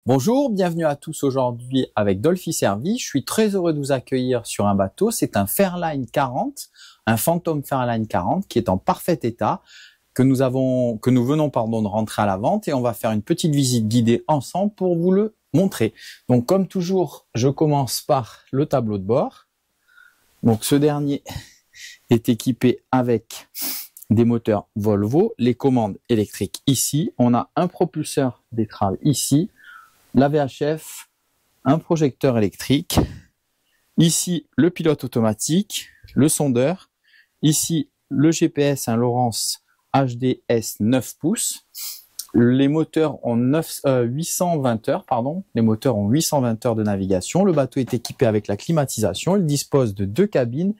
Bonjour, bienvenue à tous aujourd'hui avec Dolphy Service. Je suis très heureux de vous accueillir sur un bateau. C'est un Fairline 40, un Phantom Fairline 40 qui est en parfait état, que nous venons de rentrer à la vente et on va faire une petite visite guidée ensemble pour vous le montrer. Donc comme toujours, je commence par le tableau de bord. Donc ce dernier est équipé avec des moteurs Volvo, les commandes électriques ici. On a un propulseur d'étrave ici, la VHF, un projecteur électrique. Ici, le pilote automatique, le sondeur. Ici, le GPS, un Lowrance HDS 9 pouces. Les moteurs ont 820 heures, Les moteurs ont 820 heures de navigation. Le bateau est équipé avec la climatisation. Il dispose de 2 cabines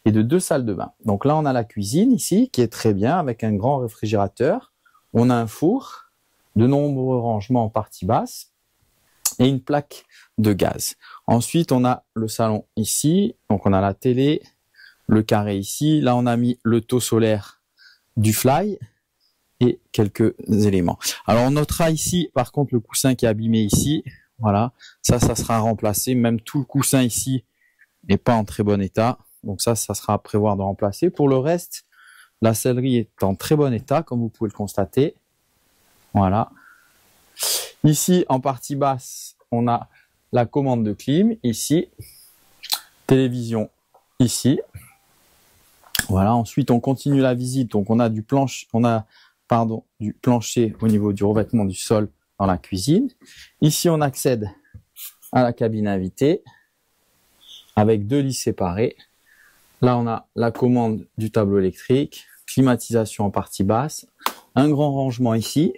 et de 2 salles de bain. Donc là, on a la cuisine ici, qui est très bien, avec un grand réfrigérateur. On a un four, de nombreux rangements en partie basse et une plaque de gaz. Ensuite, on a le salon ici. Donc, on a la télé, le carré ici. Là, on a mis le taux solaire du Fly et quelques éléments. Alors, on notera ici, par contre, le coussin qui est abîmé ici. Voilà. Ça sera remplacé. Même tout le coussin ici n'est pas en très bon état. Donc ça sera à prévoir de remplacer. Pour le reste, la sellerie est en très bon état, comme vous pouvez le constater. Voilà. Ici, en partie basse, on a la commande de clim, ici. Télévision, ici. Voilà. Ensuite, on continue la visite. Donc, on a du plancher au niveau du revêtement du sol dans la cuisine. Ici, on accède à la cabine invitée avec 2 lits séparés. Là, on a la commande du tableau électrique, climatisation en partie basse, un grand rangement ici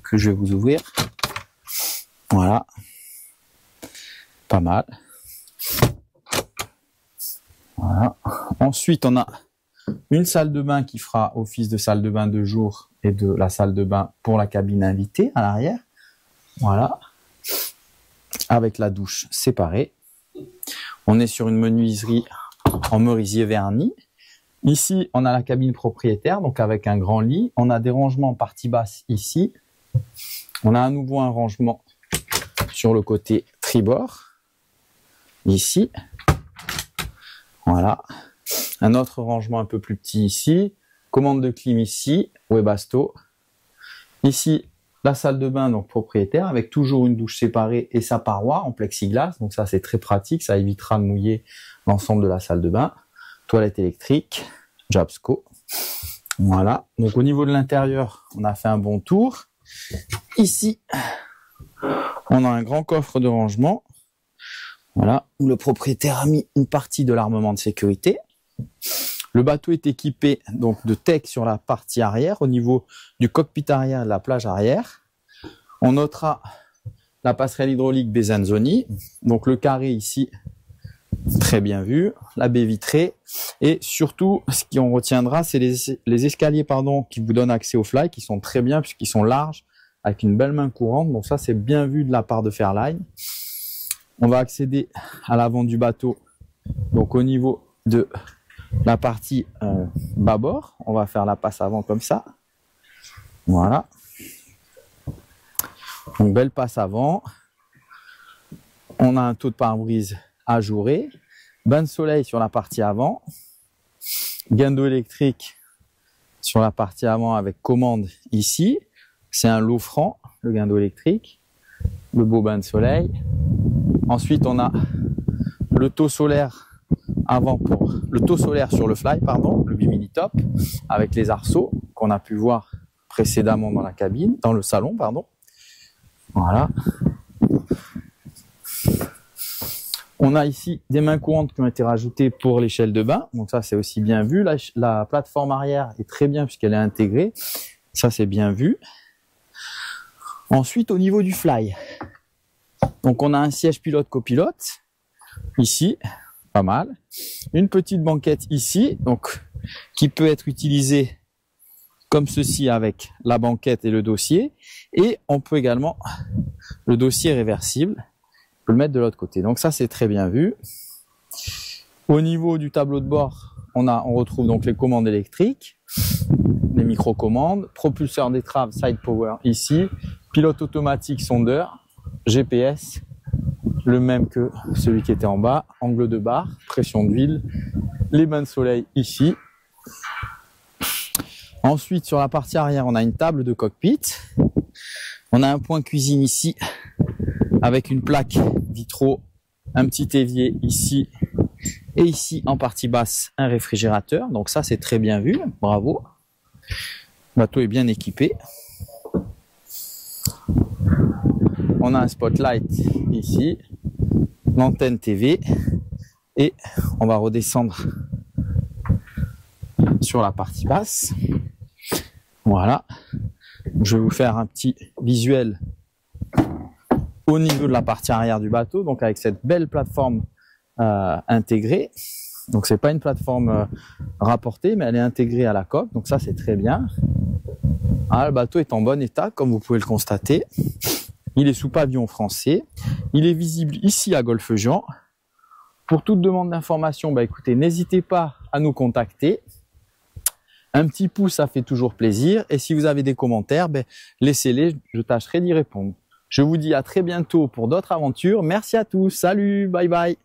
que je vais vous ouvrir. Voilà, pas mal. Voilà. Ensuite, on a une salle de bain qui fera office de salle de bain de jour et de la salle de bain pour la cabine invitée à l'arrière. Voilà, avec la douche séparée. On est sur une menuiserie en merisier verni. Ici, on a la cabine propriétaire, donc avec un grand lit. On a des rangements en partie basse ici. On a à nouveau un rangement sur le côté tribord, ici. Voilà. Un autre rangement un peu plus petit ici. Commande de clim ici, Webasto. Ici, la salle de bain donc propriétaire, avec toujours une douche séparée et sa paroi en plexiglas. Donc ça, c'est très pratique. Ça évitera de mouiller l'ensemble de la salle de bain. Toilette électrique, Jabsco. Voilà. Donc au niveau de l'intérieur, on a fait un bon tour. Ici, on a un grand coffre de rangement. Voilà. Où le propriétaire a mis une partie de l'armement de sécurité. Le bateau est équipé donc de tech sur la partie arrière, au niveau du cockpit arrière et de la plage arrière. On notera la passerelle hydraulique Bezanzoni. Donc le carré ici, très bien vu, la baie vitrée, et surtout ce qu'on retiendra, c'est les escaliers qui vous donnent accès au Fly, qui sont très bien puisqu'ils sont larges avec une belle main courante. Donc ça, c'est bien vu de la part de Fairline. On va accéder à l'avant du bateau, donc au niveau de la partie bâbord. On va faire la passe avant comme ça. Voilà. Donc belle passe avant. On a un taux de pare-brise ajouré, bain de soleil sur la partie avant, gain d'eau électrique sur la partie avant avec commande ici. C'est un lot franc, le gain d'eau électrique, le beau bain de soleil. Ensuite, on a le taux solaire sur le Fly, le bimini-top, avec les arceaux qu'on a pu voir précédemment dans la cabine, dans le salon, Voilà. On a ici des mains courantes qui ont été rajoutées pour l'échelle de bain. Donc ça, c'est aussi bien vu. La plateforme arrière est très bien puisqu'elle est intégrée. Ça, c'est bien vu. Ensuite, au niveau du Fly. Donc, on a un siège pilote-copilote. Ici, pas mal. Une petite banquette ici, donc qui peut être utilisée comme ceci avec la banquette et le dossier. Et on peut également, le dossier réversible, on peut le mettre de l'autre côté. Donc ça, c'est très bien vu. Au niveau du tableau de bord, on retrouve donc les commandes électriques, les micro-commandes, propulseur d'étrave, side power ici, pilote automatique, sondeur, GPS, le même que celui qui était en bas, angle de barre, pression d'huile, les bains de soleil ici. Ensuite, sur la partie arrière, on a une table de cockpit. On a un point cuisine ici, avec une plaque vitraux, un petit évier ici, et ici, en partie basse, un réfrigérateur. Donc ça, c'est très bien vu, bravo. Le bateau est bien équipé. On a un spotlight ici, l'antenne TV, et on va redescendre sur la partie basse. Voilà. Je vais vous faire un petit visuel au niveau de la partie arrière du bateau, donc avec cette belle plateforme intégrée. Donc c'est pas une plateforme rapportée, mais elle est intégrée à la coque, donc ça c'est très bien. Ah, le bateau est en bon état, comme vous pouvez le constater. Il est sous pavillon français. Il est visible ici à Golfe-Juan. Pour toute demande d'information, bah écoutez, n'hésitez pas à nous contacter. Un petit pouce, ça fait toujours plaisir. Et si vous avez des commentaires, bah, laissez-les, je tâcherai d'y répondre. Je vous dis à très bientôt pour d'autres aventures. Merci à tous. Salut, bye bye.